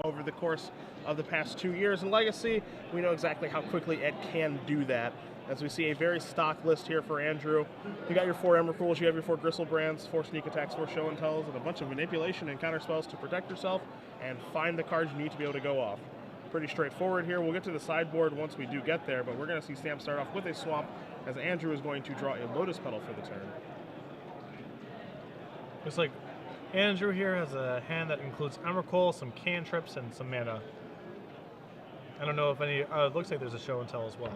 over the course of the past 2 years in Legacy. We know exactly how quickly it can do that. As we see a very stock list here for Andrew. You got your 4 Emrakul's, you have your 4 Gristlebrands, 4 Sneak Attacks, 4 Show and Tells, and a bunch of manipulation and counter spells to protect yourself and find the cards you need to be able to go off. Pretty straightforward here. We'll get to the sideboard once we do get there, but we're going to see Sam start off with a swamp as Andrew is going to draw a Lotus Petal for the turn. Looks like Andrew here has a hand that includes Emrakul, some cantrips, and some mana. I don't know if any. It looks like there's a Show and Tell as well.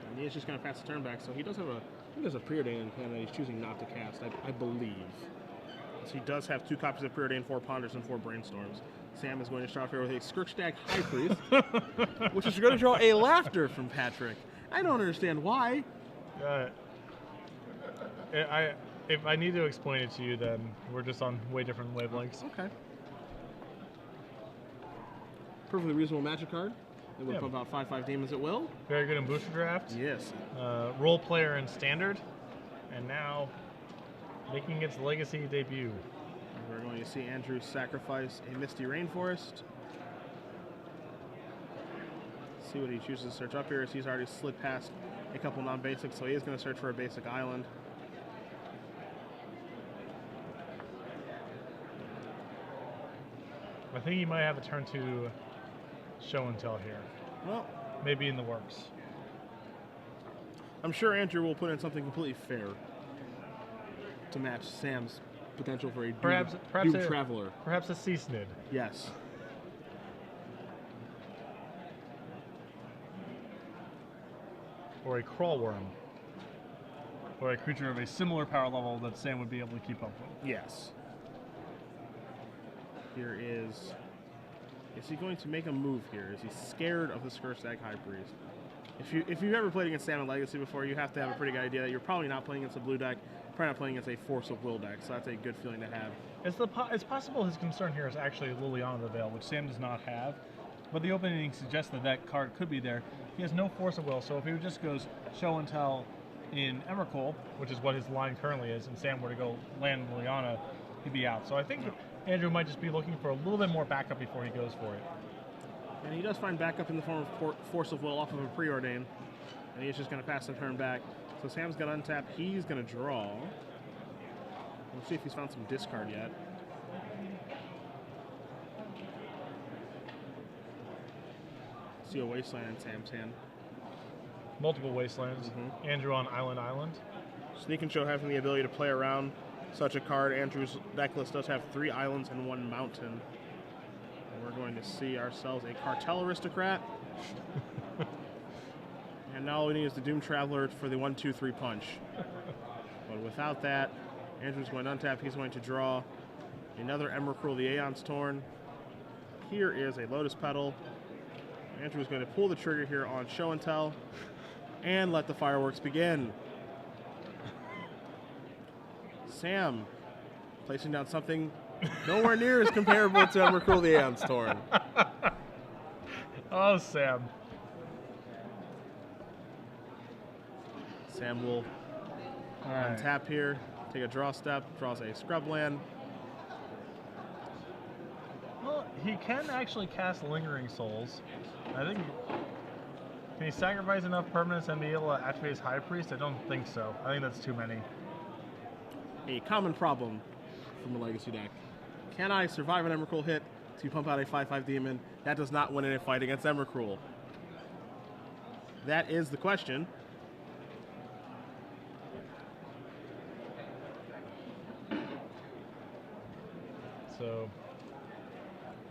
And he's just going to pass the turn back, so he does have a. I think there's a Preordain hand that he's choosing not to cast. I believe. So he does have 2 copies of Preordain, 4 Ponders, and 4 Brainstorms. Sam is going to start off here with a Skrkstag High Priest, which is going to draw a Laughter from Patrick. I don't understand why. If I need to explain it to you, then we're just on way different wavelengths. Okay. Perfectly reasonable Magic card. It would pump out 5/5 demons at will. Very good in booster draft. Yes. Role player in standard, and now making its legacy debut. We're going to see Andrew sacrifice a Misty Rainforest. See what he chooses to search up here, as he's already slid past a couple non-basics, so he is going to search for a basic island. I think he might have a turn 2 Show and Tell here. Well, maybe in the works. I'm sure Andrew will put in something completely fair to match Sam's potential for a Doom Traveler. Perhaps a Sea Snid. Yes. Or a Crawlworm. Or a creature of a similar power level that Sam would be able to keep up with. Yes. Here is he going to make a move here? Is he scared of the Skrkstag High Priest? If you've ever played against Sam in Legacy before, you have to have a pretty good idea that you're probably not playing against a blue deck, probably not playing against a Force of Will deck, so that's a good feeling to have. It's possible his concern here is actually Liliana the Veil, which Sam does not have, but the opening suggests that that card could be there. He has no Force of Will, so if he just goes Show and Tell in Emrakul, which is what his line currently is, and Sam were to go land Liliana, he'd be out. So I think Andrew might just be looking for a little bit more backup before he goes for it. And he does find backup in the form of Force of Will off of a Preordain. And he's just going to pass the turn back. So Sam's going to untap. He's going to draw. We'll see if he's found some discard yet. See a Wasteland in Sam's hand. Multiple Wastelands. Andrew on Island. Sneak and Show having the ability to play around such a card. Andrew's deck list does have 3 islands and 1 mountain. And we're going to see ourselves a Cartel Aristocrat. And now all we need is the Doom Traveler for the 1/2/3 punch. But without that, Andrew's going to untap. He's going to draw another Emrakul, the Aeon's Torn. Here is a Lotus Petal. Andrew's going to pull the trigger here on Show and Tell and let the fireworks begin. Sam placing down something nowhere near as comparable to Emrakul, the Aeon's Torn. Oh, Sam. Sam will untap here, take a draw step, draws a Scrubland. Well, he can actually cast Lingering Souls. I think. Can he sacrifice enough permanents and be able to activate his High Priest? I don't think so. I think that's too many. A common problem from a Legacy deck. Can I survive an Emrakul hit to pump out a 5/5 demon? That does not win in a fight against Emrakul. That is the question. So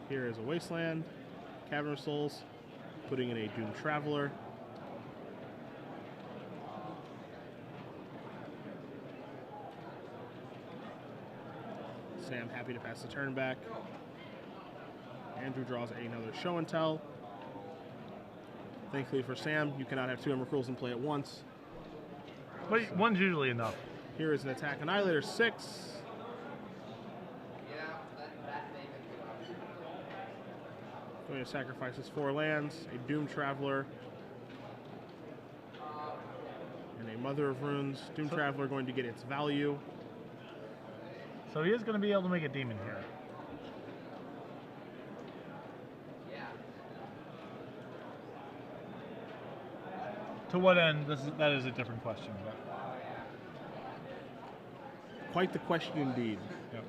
here is a Wasteland, Cavern of Souls, putting in a Doom Traveler. Sam happy to pass the turn back. Andrew draws another Show and Tell. Thankfully for Sam, you cannot have 2 Emrakuls in play at once. But one's usually enough. Here is an Attack Annihilator 6. Going to sacrifice his 4 lands, a Doom Traveler, and a Mother of Runes. Doom Traveler going to get its value. So he is going to be able to make a demon here. To what end? That is a different question. But. Quite the question indeed. Yep.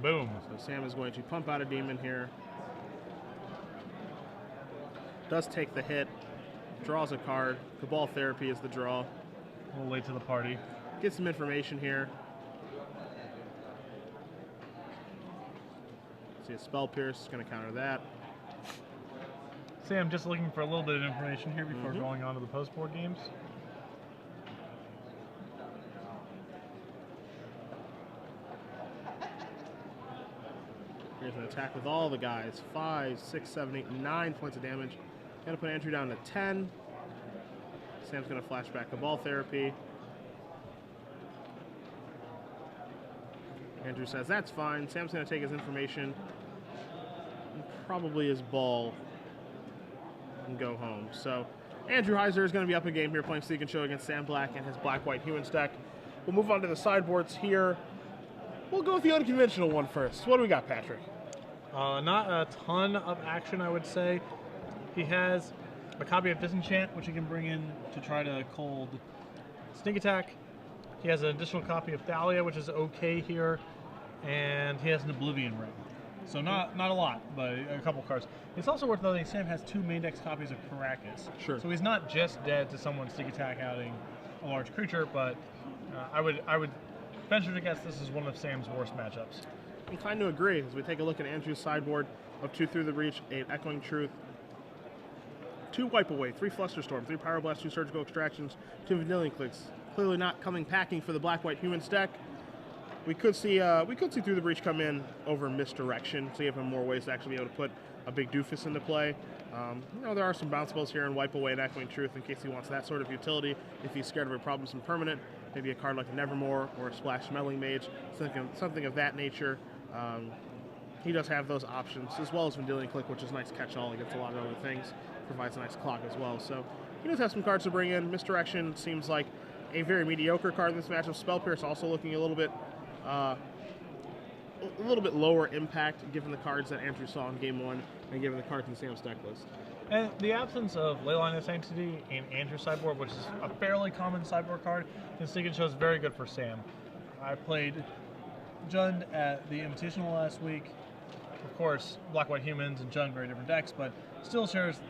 Boom. So Sam is going to pump out a demon here. Does take the hit. Draws a card. Cabal Therapy is the draw. A little late to the party. Get some information here. See a Spell Pierce is going to counter that. Sam, just looking for a little bit of information here before going on to the post-board games. Here's an attack with all the guys. 5, 6, 7, 8, 9 points of damage. Gonna put Andrew down to 10. Sam's gonna flash back Cabal Therapy. Andrew says that's fine. Sam's gonna take his information, and probably his ball, and go home. So Andrew Heiser is gonna be up a game here playing Seek and Show against Sam Black and his Black-White Humans deck. We'll move on to the sideboards here. We'll go with the unconventional one first. What do we got, Patrick? Not a ton of action, I would say. He has a copy of Disenchant, which he can bring in to try to cold Sneak Attack. He has an additional copy of Thalia, which is okay here, and he has an Oblivion Ring. So not a lot, but a couple cards. It's also worth noting Sam has 2 main deck copies of Caracas. Sure. So he's not just dead to someone Sneak Attack outing a large creature, but I would venture to guess this is one of Sam's worst matchups. I'm inclined to agree as we take a look at Andrew's sideboard of 2 Through the Breach, 8 Echoing Truth, 2 Wipe Away, 3 Flusterstorm, 3 Pyroblast, 2 Surgical Extractions, 2 Vanillion Clicks. Clearly not coming packing for the Black-White Humans deck. We could see Through the Breach come in over Misdirection, so you have more ways to actually be able to put a big doofus into play. There are some bounce spells here in Wipe Away and Echoing Truth in case he wants that sort of utility. If he's scared of a problem from permanent, maybe a card like a Nevermore or a Splash Smelling Mage, something of that nature. He does have those options, as well as Vanillion Click, which is a nice catch-all against a lot of other things. Provides a nice clock as well. So he does have some cards to bring in. Misdirection seems like a very mediocre card in this matchup. Spell Pierce also looking a little bit lower impact given the cards that Andrew saw in Game 1 and given the cards in Sam's deck list. And the absence of Leyline of Sanctity in Andrew's sideboard, which is a fairly common sideboard card, in Sneak and Show is very good for Sam. I played Jund at the Invitational last week. Of course, Black-White Humans and Jund very different decks, but still shares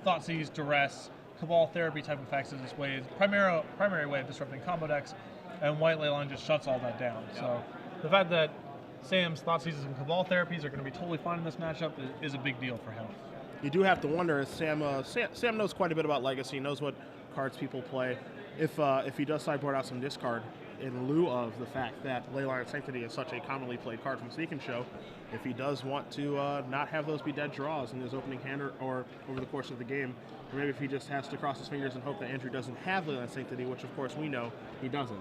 Thoughtseize, Duress, Cabal Therapy type effects as its way, primary way of disrupting combo decks, and White Leyline just shuts all that down. So the fact that Sam's Thoughtseizes and Cabal Therapies are going to be totally fine in this matchup is a big deal for him. You do have to wonder, as Sam knows quite a bit about Legacy, he knows what cards people play. If he does sideboard out some discard in lieu of the fact that Leyline of Sanctity is such a commonly played card from Sneak and Show, if he does want to not have those be dead draws in his opening hand or over the course of the game, or maybe if he just has to cross his fingers and hope that Andrew doesn't have Leyline of Sanctity, which of course we know he doesn't.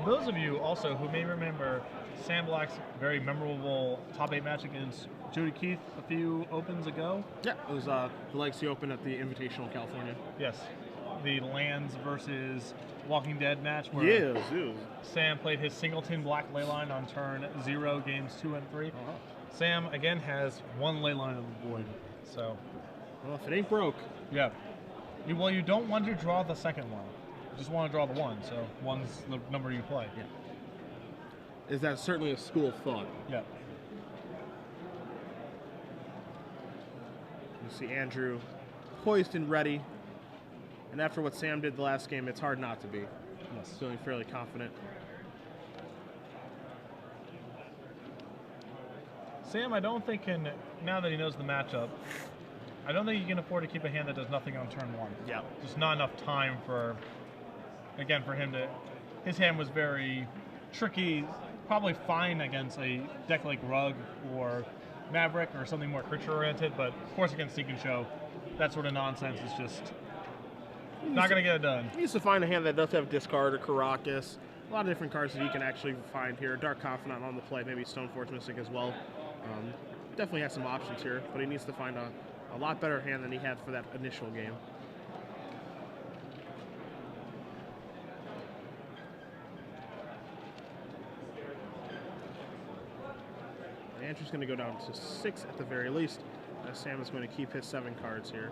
Those of you also who may remember Sam Black's very memorable top 8 match against Jody Keith a few opens ago. Yeah, it was the Legacy Open at the Invitational in California. Yes, the Lands versus Walking Dead match where Sam played his Singleton Black Leyline on turn 0, games 2 and 3. Sam again has 1 Leyline of the Void. So, well, if it ain't broke, yeah. You don't want to draw the second one. You just want to draw the 1. So 1's the number you play. Yeah. Is that certainly a school of thought? Yeah. You see Andrew poised and ready. And after what Sam did the last game, it's hard not to be. Yes. Feeling fairly confident. Sam, I don't think now that he knows the matchup, I don't think he can afford to keep a hand that does nothing on turn 1. Yeah. Just not enough time for him to... His hand was very tricky, probably fine against a deck like Rug or Maverick or something more creature-oriented, but of course against Seek and Show, that sort of nonsense is just not going to get it done. He needs to find a hand that does have Discard or Caracas. A lot of different cards that you can actually find here. Dark Confidant on the play, maybe Stoneforge Mystic as well. Definitely has some options here, but he needs to find a lot better hand than he had for that initial game. Andrew's going to go down to 6 at the very least. Sam is going to keep his 7 cards here.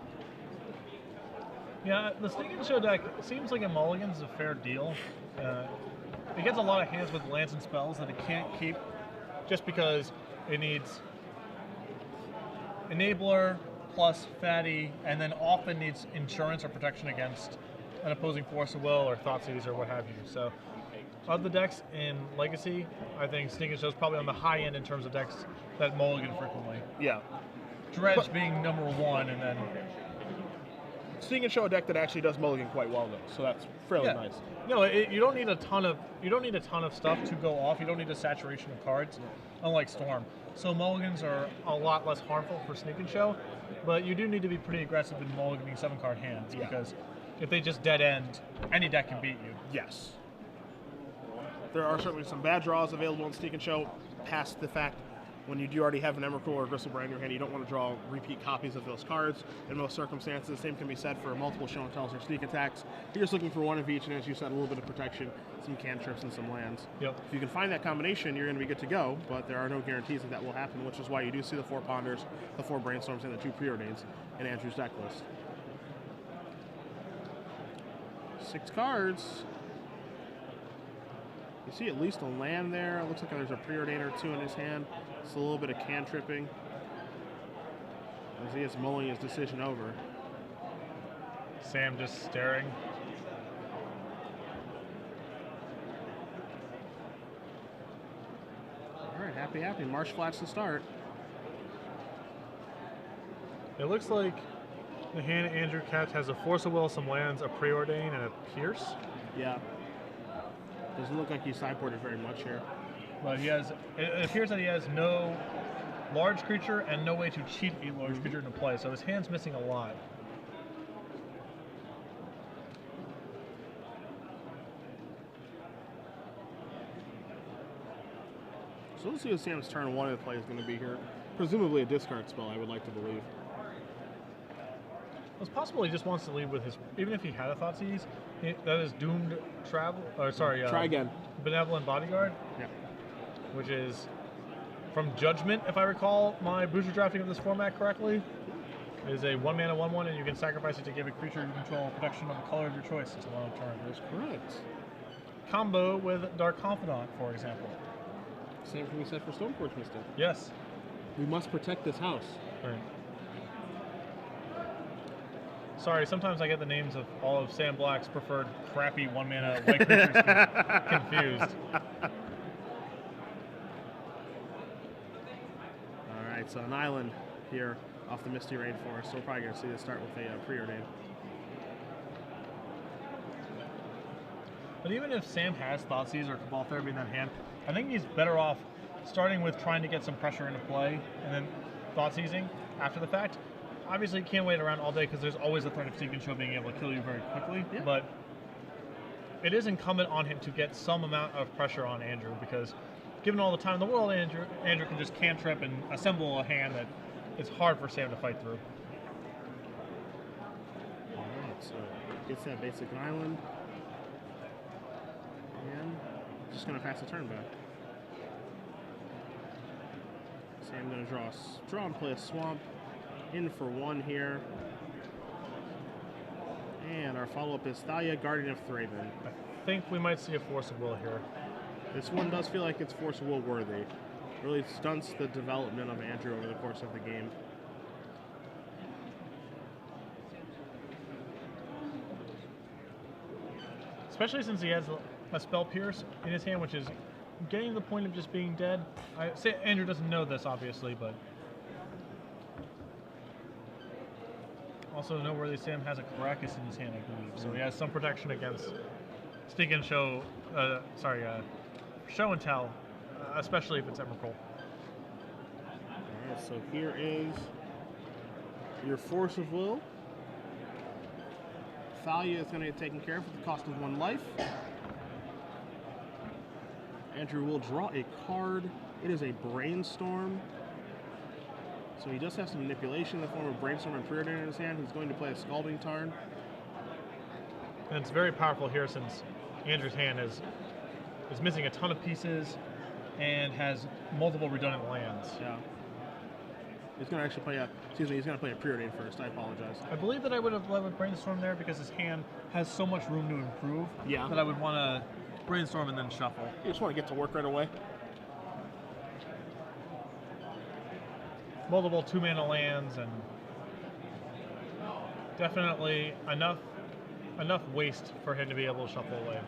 Yeah, the Sneak and Show deck seems like a mulligan is a fair deal. It gets a lot of hands with lands and spells that it can't keep just because it needs Enabler plus Fatty, and then often needs insurance or protection against an opposing Force of Will or Thoughtseize or what have you. So, of the decks in Legacy, I think Sneak and Show is probably on the high end in terms of decks that mulligan frequently. Yeah. Dredge being number 1, and then Sneak and Show a deck that actually does mulligan quite well though, so that's fairly nice. No, you don't need a ton of stuff to go off. You don't need a saturation of cards, unlike Storm. So mulligans are a lot less harmful for Sneak and Show, but you do need to be pretty aggressive in mulliganing 7-card hands because if they just dead end, any deck can beat you. Yes. There are certainly some bad draws available in Sneak and Show, past the fact when you do already have an Emrakul or a Gristlebrand in your hand, you don't want to draw repeat copies of those cards. In most circumstances, the same can be said for multiple show and tells or sneak attacks. You're just looking for one of each, and as you said, a little bit of protection, some cantrips, and some lands. Yep. If you can find that combination, you're going to be good to go, but there are no guarantees that will happen, which is why you do see the 4 Ponders, the 4 Brainstorms, and the 2 Preordains in Andrew's deck list. 6 cards. You see at least a land there. It looks like there's a Preordain or 2 in his hand. It's a little bit of cantripping as he is mulling his decision over. Sam just staring. All right, happy. Marsh Flats to start. It looks like the hand Andrew Katz has a Force of Will, some lands, a Preordain, and a Pierce. Yeah. Doesn't look like he sideboarded very much here. But it appears that he has no large creature and no way to cheat a large creature into play, so his hand's missing a lot. So let's see what Sam's turn 1 of the play is going to be here. Presumably a discard spell, I would like to believe. It's possible he just wants to lead with his, even if he had a Thoughtseize, that is Doomed Travel, or sorry, Try again. Benevolent Bodyguard. Yeah. Which is from Judgment, if I recall my booster drafting of this format correctly. It is a 1-mana 1/1, and you can sacrifice it to give a creature you control protection of the color of your choice until end of turn. That's correct. Combo with Dark Confidant, for example. Same thing we said for Stoneforge Mystic. Yes. We must protect this house. Right. Sorry, sometimes I get the names of all of Sam Black's preferred crappy 1-mana white creatures confused. All right, so an island here off the Misty Rainforest. So we're probably going to see this start with a Preordain. But even if Sam has Thoughtseize or Cabal Therapy in that hand, I think he's better off starting with trying to get some pressure into play and then Thoughtseizing after the fact. Obviously, you can't wait around all day because there's always a threat of Sneak and Show being able to kill you very quickly. Yeah. But it is incumbent on him to get some amount of pressure on Andrew because given all the time in the world, Andrew can just cantrip and assemble a hand that it's hard for Sam to fight through. All right, so gets that basic island. And just going to pass the turn back. Sam going to draw and play a swamp. In for 1 here. And our follow-up is Thalia, Guardian of Thraben. I think we might see a Force of Will here. This one does feel like it's Force of Will worthy. Really stunts the development of Andrew over the course of the game. Especially since he has a Spell Pierce in his hand, which is getting to the point of just being dead. Andrew doesn't know this, obviously, but also noteworthy, Sam has a Caracas in his hand, I believe, so he has some protection against Sneak and Show, Show and Tell, especially if it's Emrakul. Alright, so here is your Force of Will. Thalia is going to get taken care of at the cost of 1 life. Andrew will draw a card. It is a Brainstorm. So he does have some manipulation in the form of Brainstorm and Preordain in his hand. He's going to play a Scalding Tarn. And it's very powerful here since Andrew's hand is missing a ton of pieces. and has multiple redundant lands. Yeah. He's going to actually play a, excuse me, he's going to play a preordain first. I apologize. I believe that I would have led with Brainstorm there because his hand has so much room to improve that I would want to Brainstorm and then shuffle. You just want to get to work right away. Multiple 2-mana lands and definitely enough waste for him to be able to shuffle away.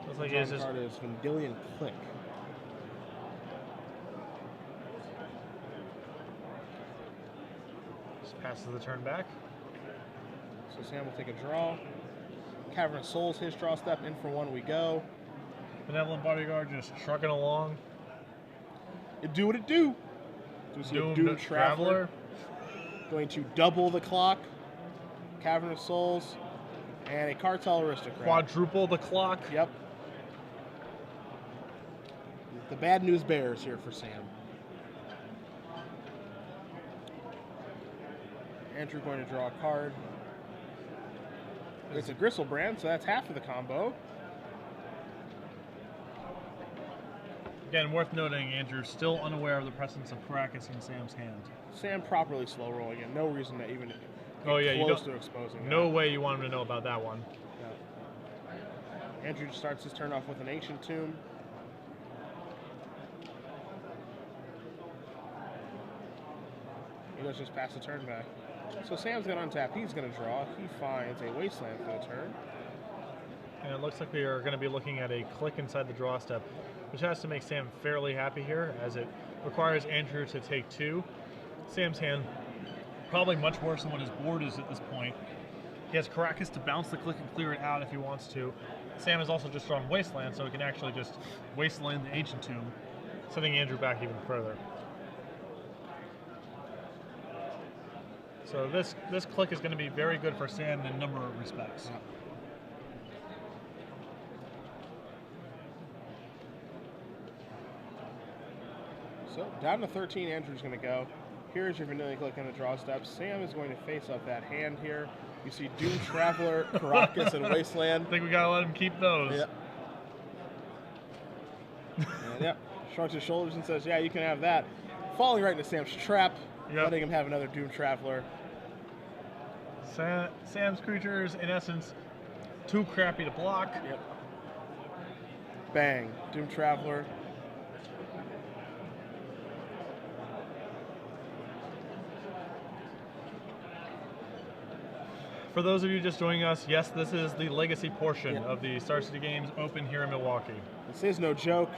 Looks like The card is Vendilion Click. Just passes the turn back. So Sam will take a draw. Cavern of Souls, his draw step. In for 1 we go. Benevolent Bodyguard just trucking along. It do what it do. Do we see a Doom Traveler? Going to double the clock. Cavern of Souls. And a Cartel Aristocrat. Quadruple the clock. Yep. The bad news bears here for Sam. Andrew going to draw a card. It's a Gristlebrand, so that's half of the combo. Again, worth noting, Andrew's still unaware of the presence of Caracas in Sam's hand. Sam properly slow rolling it. No reason to even get close to exposing No that. way you want him to know about that one. Yeah. Andrew starts his turn off with an Ancient Tomb. He does just pass the turn back. So Sam's going to untap. He's going to draw. He finds a Wasteland for the turn. And it looks like we are going to be looking at a click inside the draw step, which has to make Sam fairly happy here, as it requires Andrew to take 2. Sam's hand probably much worse than what his board is at this point. He has Caracas to bounce the click and clear it out if he wants to. Sam has also just drawn Wasteland, so he can actually just Wasteland the Ancient Tomb, sending Andrew back even further. So this click is going to be very good for Sam in a number of respects. Yeah. So down to 13, Andrew's going to go. Here's your Vanilla Click on the draw step. Sam is going to face up that hand here. You see Doom Traveler, Caracas, and Wasteland. I think we got to let him keep those. Yep. And yep, shrugs his shoulders and says, yeah, you can have that. Falling right into Sam's trap, letting him have another Doom Traveler. Sam's creatures, in essence, too crappy to block. Yep. Bang, Doom Traveler. For those of you just joining us, yes, this is the legacy portion of the Star City Games Open here in Milwaukee. This is no joke.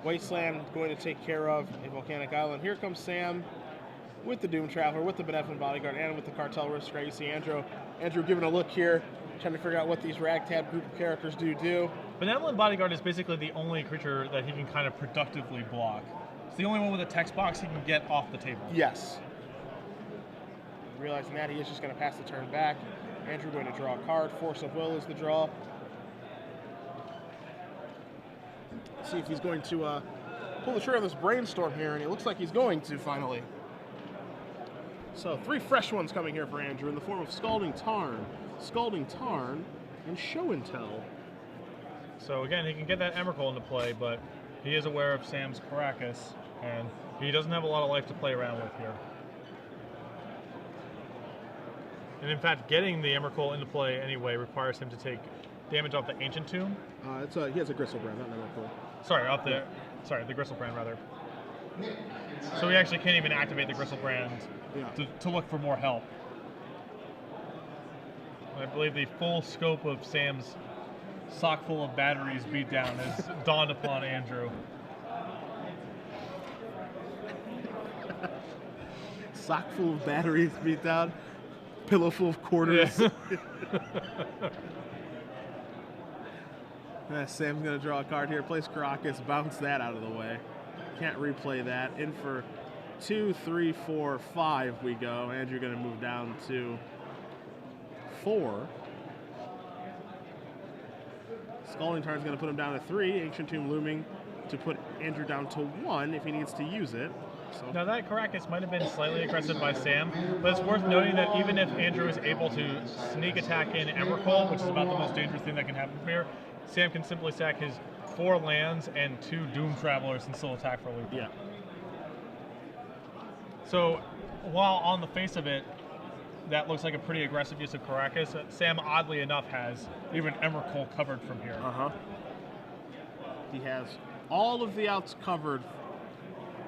Wasteland going to take care of a volcanic island. Here comes Sam with the Doom Traveler, with the Benevolent Bodyguard, and with the Cartel Aristocrat. You see Andrew giving a look here, trying to figure out what these ragtag group of characters do. Benevolent Bodyguard is basically the only creature that he can kind of productively block. It's the only one with a text box he can get off the table. Yes. Realizing that, he is just going to pass the turn back. Andrew going to draw a card. Force of Will is the draw. Let's see if he's going to pull the trigger of this Brainstorm here, and it looks like he's going to finally. So 3 fresh ones coming here for Andrew in the form of Scalding Tarn, and Show and Tell. So again, he can get that Emrakul into play, but he is aware of Sam's Caracas, and he doesn't have a lot of life to play around with here. And in fact, getting the Emrakul into play anyway requires him to take damage off the Ancient Tomb. He has a Gristlebrand, not an Emrakul. Sorry, the Gristlebrand rather. So he actually can't even activate the Gristlebrand to look for more help. I believe the full scope of Sam's sock full of batteries beatdown has dawned upon Andrew. Sock full of batteries beatdown. Pillow full of quarters. Yeah. Sam's going to draw a card here. Plays Caracas. Bounce that out of the way. Can't replay that. In for 2, 3, 4, 5 we go. Andrew going to move down to 4. Scalding Tarn's going to put him down to 3. Ancient Tomb looming to put Andrew down to 1 if he needs to use it. So. Now that Caracas might have been slightly aggressive by Sam, but it's worth noting that even if Andrew is able to sneak attack in Emrakul, which is about the most dangerous thing that can happen from here, Sam can simply sack his 4 lands and 2 Doom Travelers and still attack for a loop. Yeah. So, while on the face of it, that looks like a pretty aggressive use of Caracas, Sam, oddly enough, has even Emrakul covered from here. He has all of the outs covered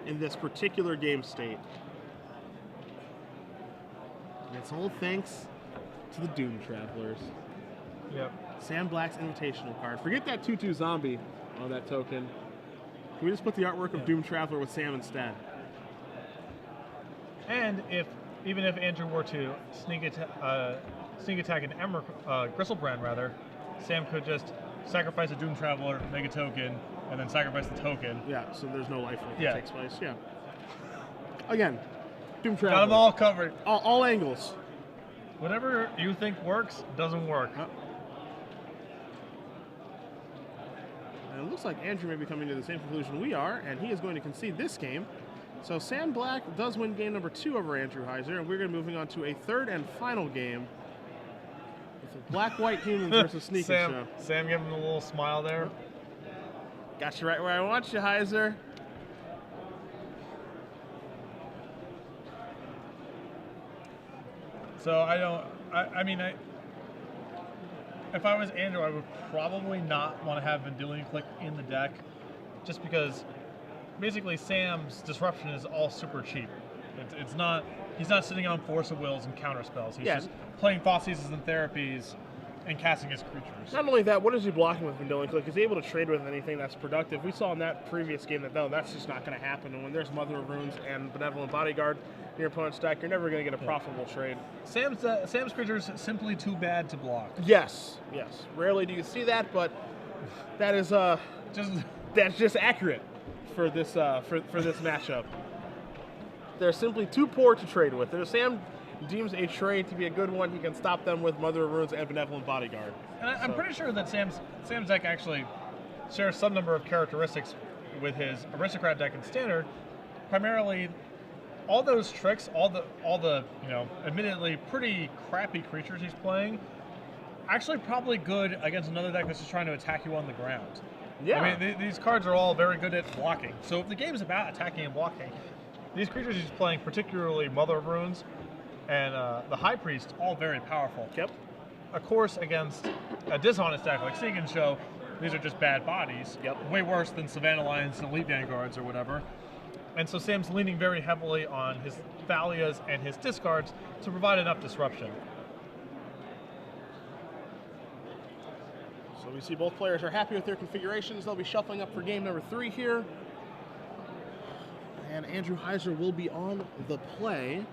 in this particular game state. And it's all thanks to the Doom Travelers. Yep. Sam Black's invitational card. Forget that 2/2 zombie on that token. Can we just put the artwork of Doom Traveler with Sam instead? And even if Andrew were to sneak attack an Gristlebrand, rather, Sam could just sacrifice a Doom Traveler, make a token, and then sacrifice the token. Yeah, so there's no life that Yeah. takes place. Yeah. Again, Doom Traveler. Got them all covered. All angles. Whatever you think works, doesn't work. And it looks like Andrew may be coming to the same conclusion we are, and he is going to concede this game. So Sam Black does win game number 2 over Andrew Heiser, and we're going to be moving on to a third and final game with the Black-White Humans versus Sneak and Show. Sam giving him a little smile there. Got you right where I want you, Heiser. So if I was Andrew, I would probably not want to have Vendilion Click in the deck, just because basically Sam's disruption is all super cheap. It's not. He's not sitting on Force of Wills and counter spells. He's just playing Thoughtseizes and Therapies and casting his creatures. Not only that, what is he blocking with Vendilion Click? Is he able to trade with anything that's productive? We saw in that previous game that no, that's just not going to happen. And when there's Mother of Runes and Benevolent Bodyguard in your opponent's deck, you're never going to get a profitable trade. Sam's creatures simply too bad to block. Yes. Rarely do you see that, but that is that's just accurate for this for this matchup. They're simply too poor to trade with. And if Sam deems a trade to be a good one, he can stop them with Mother of Runes and Benevolent Bodyguard. And I'm pretty sure that Sam's deck actually shares some number of characteristics with his Aristocrat deck in Standard. Primarily, all those tricks, all the admittedly pretty crappy creatures he's playing, actually probably good against another deck that's just trying to attack you on the ground. Yeah. I mean, these cards are all very good at blocking. So if the game's about attacking and blocking, these creatures he's playing, particularly Mother of Runes and the High Priest, all very powerful. Yep. Of course, against a dishonest deck like Sneak and Show, these are just bad bodies. Yep. Way worse than Savannah Lions and Elite Vanguards or whatever. And so Sam's leaning very heavily on his Thalias and his discards to provide enough disruption. So we see both players are happy with their configurations. They'll be shuffling up for game number 3 here. And Andrew Heiser will be on the play.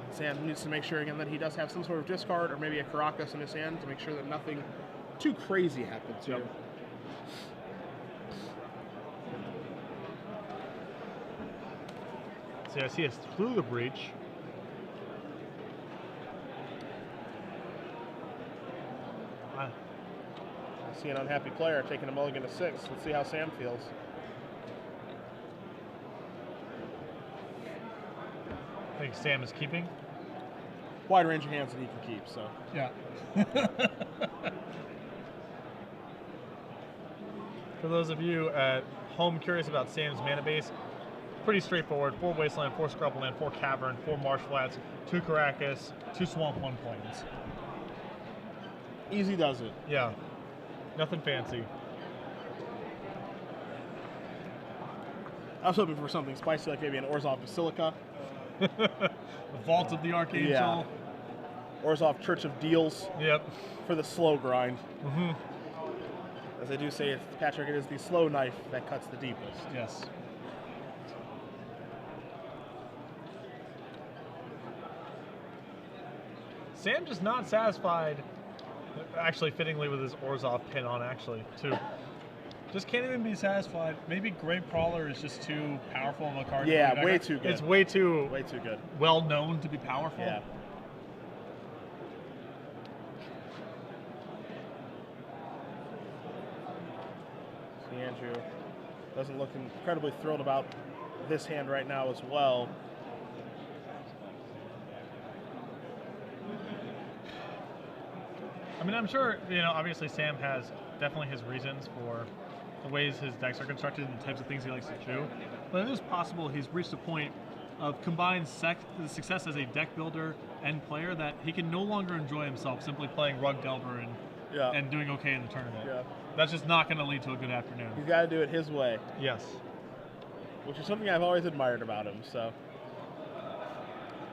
Sam needs to make sure again that he does have some sort of discard or maybe a Caracas in his hand to make sure that nothing too crazy happens here. See, I see a Through the Breach. I see an unhappy player taking a mulligan to 6. Let's see how Sam feels. I think Sam is keeping. Wide range of hands that he can keep, so. Yeah. For those of you at home curious about Sam's mana base, pretty straightforward. 4 Wasteland, 4 Scrubland, 4 Cavern, 4 Marsh Flats, 2 Caracas, 2 Swamp, 1 Plains. Easy does it. Yeah. Nothing fancy. I was hoping for something spicy like maybe an Orzhov Basilica. The Vault of the Archangel. Yeah. Orzhov Church of Deals. Yep. For the slow grind. As they do say, Patrick, it is the slow knife that cuts the deepest. Yes. Sam just not satisfied, actually fittingly with his Orzhov pin on actually, too. Just can't even be satisfied. Maybe Grave Prowler is just too powerful of a card. Yeah, way too good. It's way too good. Well known to be powerful. Yeah. See, Andrew doesn't look incredibly thrilled about this hand right now as well. I mean, I'm sure, obviously Sam has definitely his reasons for the ways his decks are constructed and the types of things he likes to do. But it is possible he's reached a point of combined success as a deck builder and player that he can no longer enjoy himself simply playing Rug Delver and doing okay in the tournament. Yeah. That's just not going to lead to a good afternoon. He's got to do it his way. Yes. Which is something I've always admired about him. So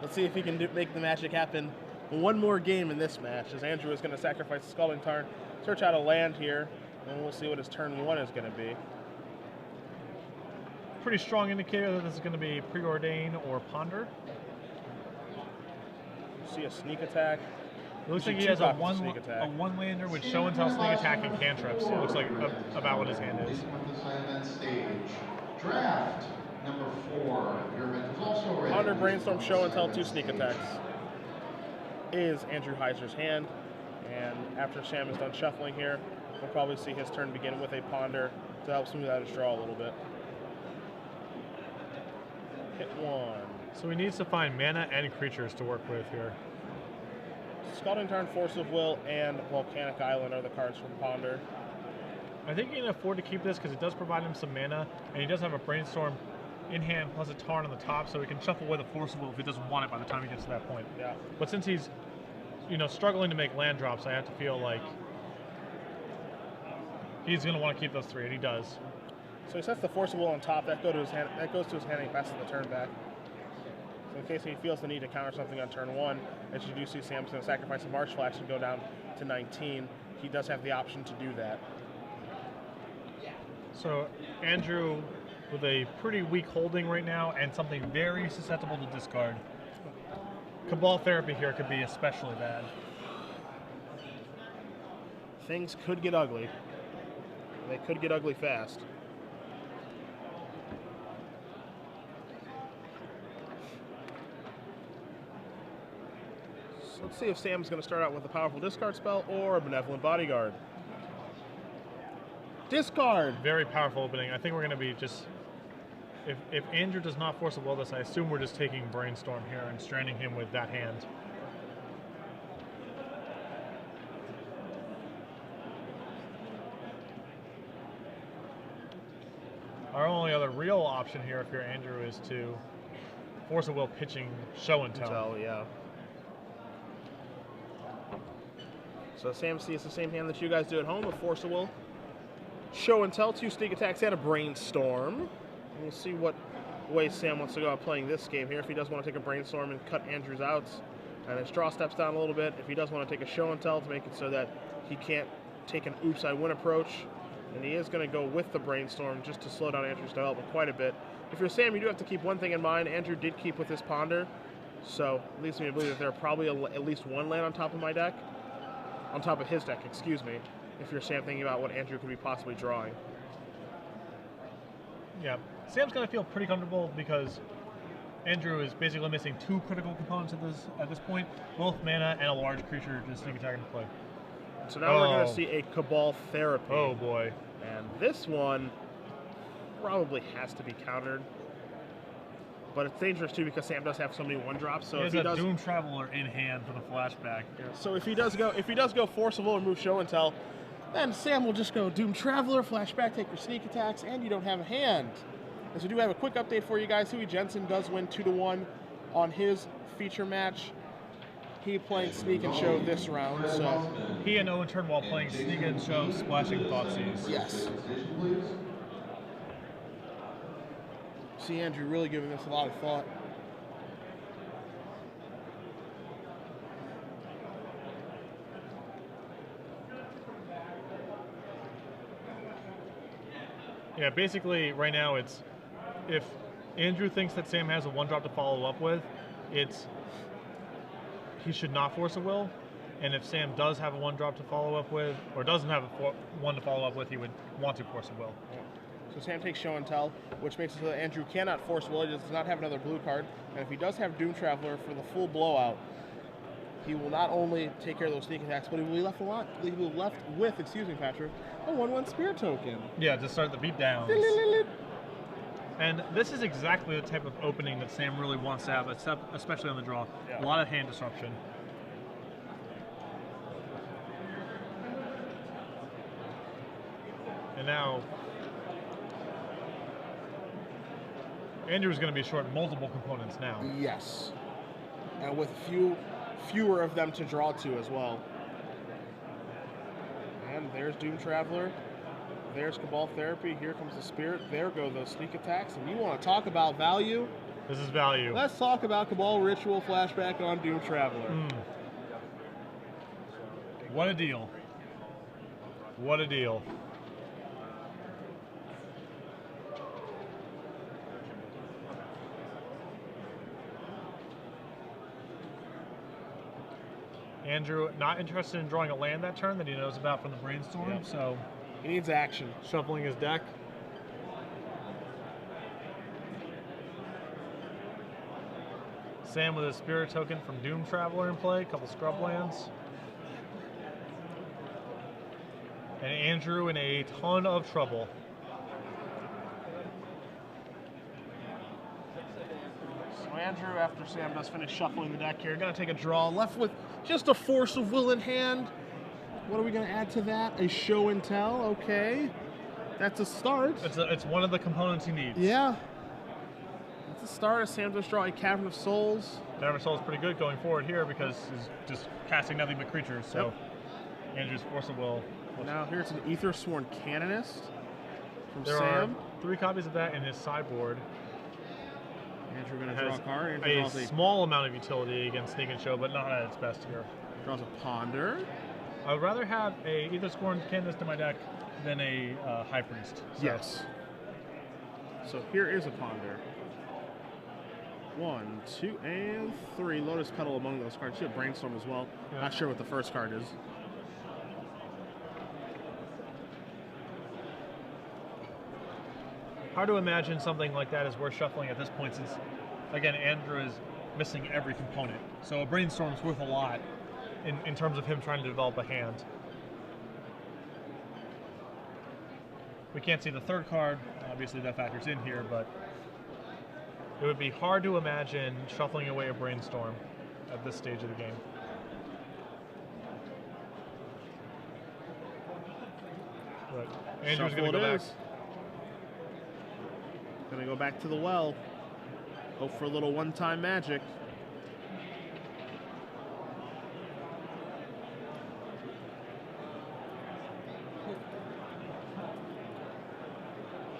let's see if he can make the magic happen one more game in this match, as Andrew is going to sacrifice the Scalding Tarn, search out a land here, and we'll see what his turn 1 is going to be. Pretty strong indicator that this is going to be Preordain or Ponder. See a sneak attack. It looks like he has a one-lander with show and tell, sneak attack, and cantrips. It looks like about what his hand is. Draft number 4. Your event is also ready. Ponder, Brainstorm, show and tell, 2 sneak attacks is Andrew Heiser's hand. And after Sam is done shuffling here, we'll probably see his turn begin with a Ponder to help smooth out his draw a little bit. Hit 1. So he needs to find mana and creatures to work with here. Scalding Tarn, Force of Will, and Volcanic Island are the cards from Ponder. I think he can afford to keep this because it does provide him some mana, and he does have a Brainstorm in hand plus a Tarn on the top, so he can shuffle away the Force of Will if he doesn't want it by the time he gets to that point. Yeah. But since he's, struggling to make land drops, I have to feel like he's going to want to keep those 3, and he does. So he sets the Force of Will on top. That goes to his hand. That goes to his hand, and he passes the turn back. So in case he feels the need to counter something on turn 1, as you do see Sam's going to sacrifice a March Flash and go down to 19. He does have the option to do that. So Andrew with a pretty weak holding right now and something very susceptible to discard. Cabal Therapy here could be especially bad. Things could get ugly. They could get ugly fast. So let's see if Sam's going to start out with a powerful discard spell or a Benevolent Bodyguard. Discard! Very powerful opening. I think we're going to be just... If Andrew does not force a will this, I assume we're just taking Brainstorm here and stranding him with that hand. Our only other real option here, if you're Andrew, is to force a will pitching show and tell. Yeah. So Sam sees the same hand that you guys do at home, a Force of Will. Show and tell, 2 sneak attacks and a Brainstorm. And we'll see what way Sam wants to go out playing this game here. If he does want to take a Brainstorm and cut Andrew's outs, and his draw steps down a little bit. If he does want to take a show and tell to make it so that he can't take an oops, I win approach. And he is going to go with the Brainstorm just to slow down Andrew's development quite a bit. If you're Sam, you do have to keep one thing in mind. Andrew did keep with his Ponder, so it leads me to believe that there are probably at least 1 land on top of my deck. On top of his deck, excuse me, if you're Sam thinking about what Andrew could be possibly drawing. Yeah, Sam's going to feel pretty comfortable because Andrew is basically missing 2 critical components at this point, both mana and a large creature to sneak attack into play. So now we're going to see a Cabal Therapy. Oh boy. And this one probably has to be countered. But it's dangerous too because Sam does have so many 1-drops. So if he does Doom Traveler in hand for the flashback. Yeah, so if he does go forcible or move show and tell, then Sam will just go Doom Traveler, flashback, take your sneak attacks, and you don't have a hand. As we do have a quick update for you guys, Huey Jensen does win 2-1 on his feature match. He playing Sneak and Show this round, so he and Owen turn while playing Sneak and Show, splashing Thoughtseize. Yes. See Andrew really giving this a lot of thought. Yeah, basically right now it's if Andrew thinks that Sam has a 1-drop to follow up with, he should not force a will. And if Sam does have a 1-drop to follow up with, or doesn't have a 1 to follow up with, he would want to force a will. So Sam takes show and tell, which makes it so that Andrew cannot force will. He does not have another blue card. And if he does have Doom Traveler for the full blowout, he will not only take care of those sneak attacks, but he will be left with, Patrick, a 1/1 Spirit token. Yeah, to start the beatdowns. And this is exactly the type of opening that Sam really wants to have, especially on the draw. Yeah. A lot of hand disruption. And now Andrew's going to be short multiple components now. Yes. And with fewer of them to draw to as well. And there's Doom Traveler. There's Cabal Therapy. Here comes the Spirit. There go those sneak attacks. And you want to talk about value? This is value. Let's talk about Cabal Ritual Flashback on Doom Traveler. What a deal. What a deal. Andrew, not interested in drawing a land that turn that he knows about from the brainstorm, Yep. so He needs action. shuffling his deck. Sam with his Spirit token from Doom Traveler in play, a couple scrub lands. And Andrew in a ton of trouble. So Andrew, after Sam does finish shuffling the deck here, going to take a draw. Left with just a Force of Will in hand. What are we going to add to that? A Show and Tell. Okay. That's a start. It's one of the components he needs. Yeah. That's a start. Sam does draw a Cavern of Souls. Cavern of Souls is pretty good going forward here because he's just casting nothing but creatures. So Andrew's Force of Will. Now here's an Ether Sworn Canonist from There Sam. are 3 copies of that in his sideboard. Andrew going to draw a card. Andrew A draws a small amount of utility against Sneak and Show, but not at its best here. draws a Ponder. I would rather have a Ether Sworn Canonist in my deck than a High Priest. So. Yes. So here is a Ponder. 1, 2, and 3. Lotus Petal among those cards. You have Brainstorm as well. Yeah. Not sure what the first card is. Hard to imagine something like that is worth shuffling at this point since, again, Andrew is missing every component. So a Brainstorm's worth a lot in terms of him trying to develop a hand. We can't see the third card. Obviously that factors in here, but it would be hard to imagine shuffling away a Brainstorm at this stage of the game. But Andrew's going to go back. Going to go back to the well. Hope for a little one-time magic.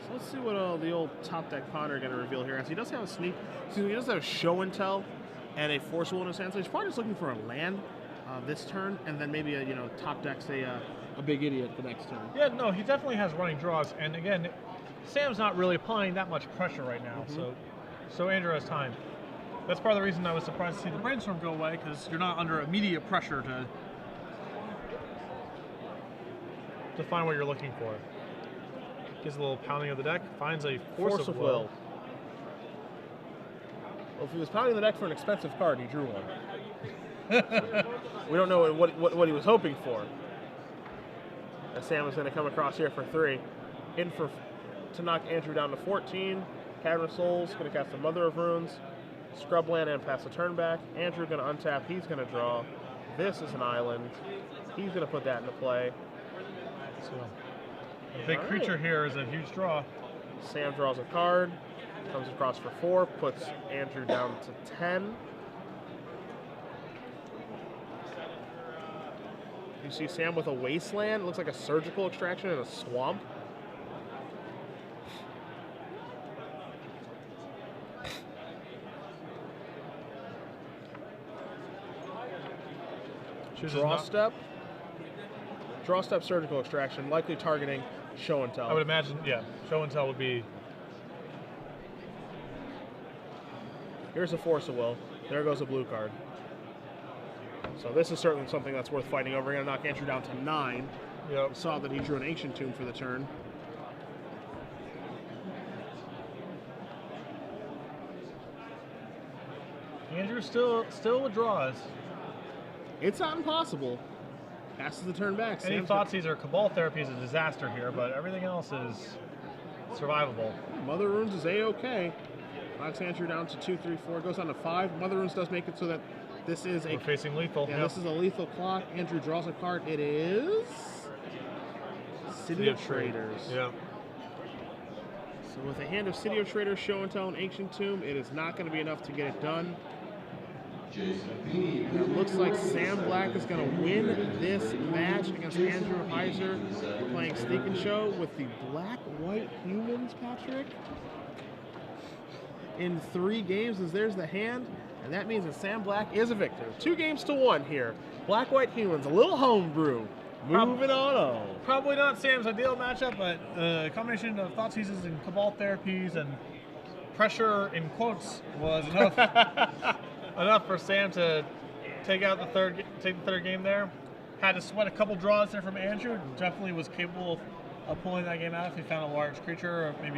So let's see what the old top deck Ponder going to reveal here. As he does have a sneak, he does have a Show and Tell and a Force Will in his hand. So he's probably just looking for a land this turn, and then maybe a top deck say a Big Idiot the next turn. Yeah, no, he definitely has running draws, and again, Sam's not really applying that much pressure right now, so Andrew has time. That's part of the reason I was surprised to see the Brainstorm go away, because you're not under immediate pressure to find what you're looking for. Gives a little pounding of the deck, finds a Force of Will. Well, if he was pounding the deck for an expensive card, he drew one. We don't know what he was hoping for. As Sam is going to come across here for 3. To knock Andrew down to 14. Cavern of Souls, going to cast the Mother of Runes. Scrubland and pass the turn back. Andrew going to untap, he's going to draw. This is an island. He's going to put that into play. So, a big creature here is a huge draw. Sam draws a card. Comes across for 4. Puts Andrew down to 10. You see Sam with a Wasteland. It looks like a Surgical Extraction in a swamp. Draw step, Surgical Extraction, likely targeting Show and Tell. I would imagine, yeah, Show and Tell would be. Here's a Force of Will. There goes a blue card. So this is certainly something that's worth fighting over. We're going to knock Andrew down to 9. Yep. Saw that he drew an Ancient Tomb for the turn. Andrew still withdraws. It's not impossible. Passes the turn back. Any Thoughtseize or Cabal Therapy is a disaster here, but everything else is survivable. Mother Runes is A-okay. Knocks Andrew down to 2, 3, 4. Goes down to 5. Mother Runes does make it so that this is We're facing lethal. Yeah, this is a lethal clock. Andrew draws a card. It is City of Traders. Yeah. So with a hand of City of Traders, Show and Tell, and Ancient Tomb, it is not going to be enough to get it done. And it looks like Sam Black is going to win this match against Andrew Heiser, playing Sneak and Show with the Black-White Humans, Patrick. In 3 games, as there's the hand, and that means that Sam Black is a victor. 2 games to 1 here. Black-White Humans, a little homebrew. Moving on. Probably not Sam's ideal matchup, but a combination of Thought Seizes and Cabal Therapies and pressure, in quotes, was enough enough for Sam to take the third game there. Had to sweat a couple draws there from Andrew. Definitely was capable of pulling that game out if he found a large creature or maybe